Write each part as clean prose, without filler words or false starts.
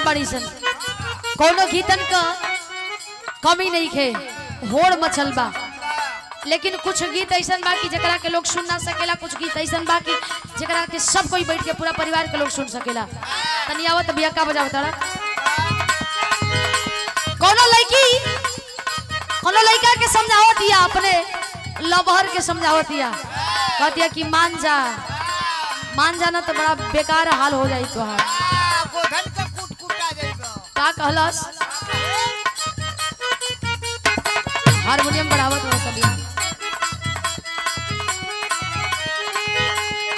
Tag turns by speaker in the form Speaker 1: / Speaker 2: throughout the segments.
Speaker 1: बड़ी सन कोनो गीतन का कमी नहीं खे होड़ मचल बा लेकिन कुछ गीत ऐसा बा कि जकरा के लोग सुन ना सकेला कुछ गीत ऐसा बा कि जकरा के सब कोई बैठ के पूरा परिवार के लोग सुन सकेला तनी आवत बिया का बजाव तारा कोनो लड़का के समझाओ दिया अपने लबहर के समझाओ दिया कहतिया कि मान जाना तो बड़ा बेकार हाल हो जाई तोहार का कहलस हारमोनियम बढ़ावत हो सब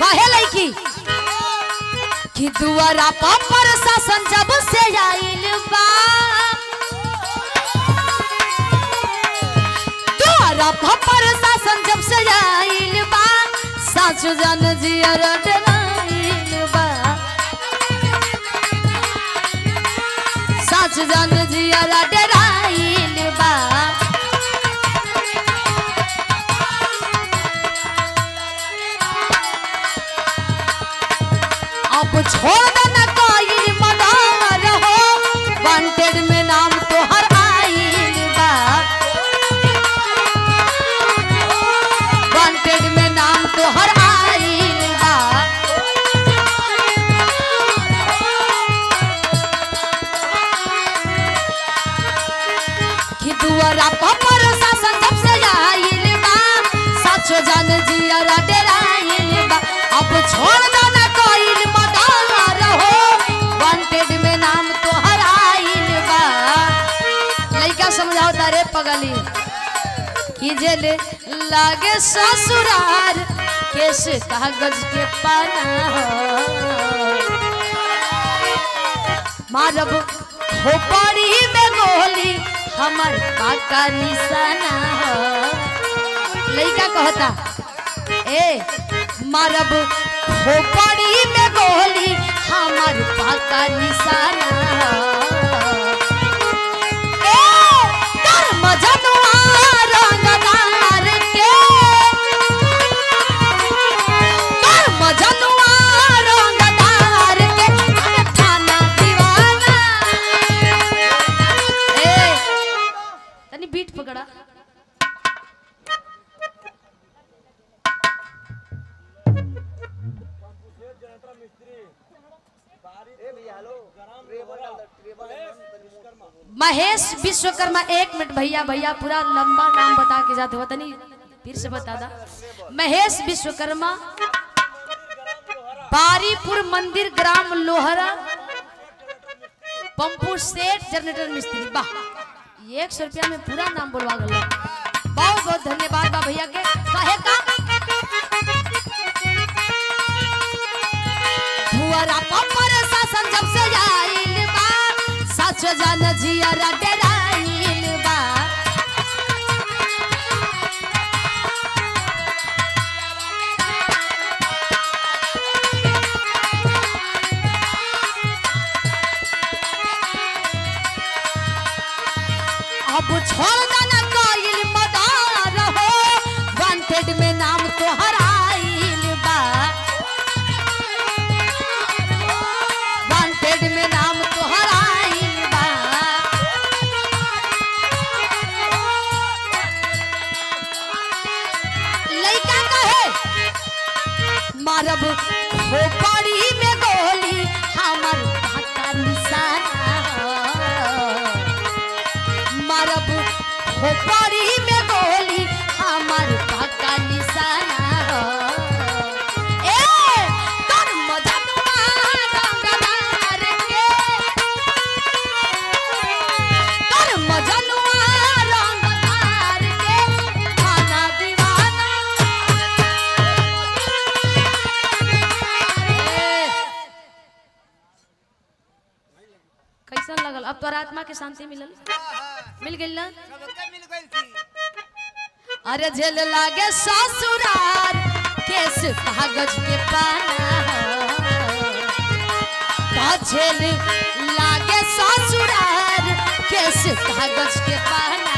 Speaker 1: कहे लड़की कि दुआरा पर शासन जब से आइल बा दुआरा पर शासन जब से आइल बा साच जान जिया डराइल बा साच जान जिया डराइल बा अब छोड़ देना कोई मदार हो वांटेड में नाम तो हर आइल बा वांटेड में नाम तो हर आइल बा कि दुआरा पर शासन जब से आइल बा साचो जान जिया डराइल बा अब छोड़ देना कोई मदार हो वांटेड में नाम तो हर आइल बा लइका समझाओ तारे पगली कि जेल लागे ससुरार केस कागज के पाना मारब खोपड़ी में गोली हमर काका निशाना लइका कहता ए मारब खोपड़ी में गोली हमर काका निशाना बीट पकड़ा महेश विश्वकर्मा 1 मिनट भैया पूरा लंबा नाम बता के जाते हो तनी फिर से बता दा महेश विश्वकर्मा बारीपुर मंदिर ग्राम लोहरा पंपू सेठ जनरेटर मिस्त्री वाह 100 रुपया में पूरा नाम बोलवा गल बहुत बहुत धन्यवाद बा भैया के काहे का दुआरा पर शासन जब से आइल बा सच जान जिया डराइल बा अब छोड़ देना कोई मदार हो वांटेड में नाम तो हर आइल बा वांटेड में नाम तो हर आइल बा लइका कहे मारब खोपड़ी में गोली हमर काका निशाना मारब खोपड़ी में गोली हमर काका निशाना ए तोर मजनुआ रंगदार के तोर मजनुआ रंगदार के खाना दीवाना कैसन लगल अब तोर आत्मा के शांति मिल गई ना अरे जेल लागे ससुरार केस कागज के पाना जेल लागे ससुरार केस कागज के पाना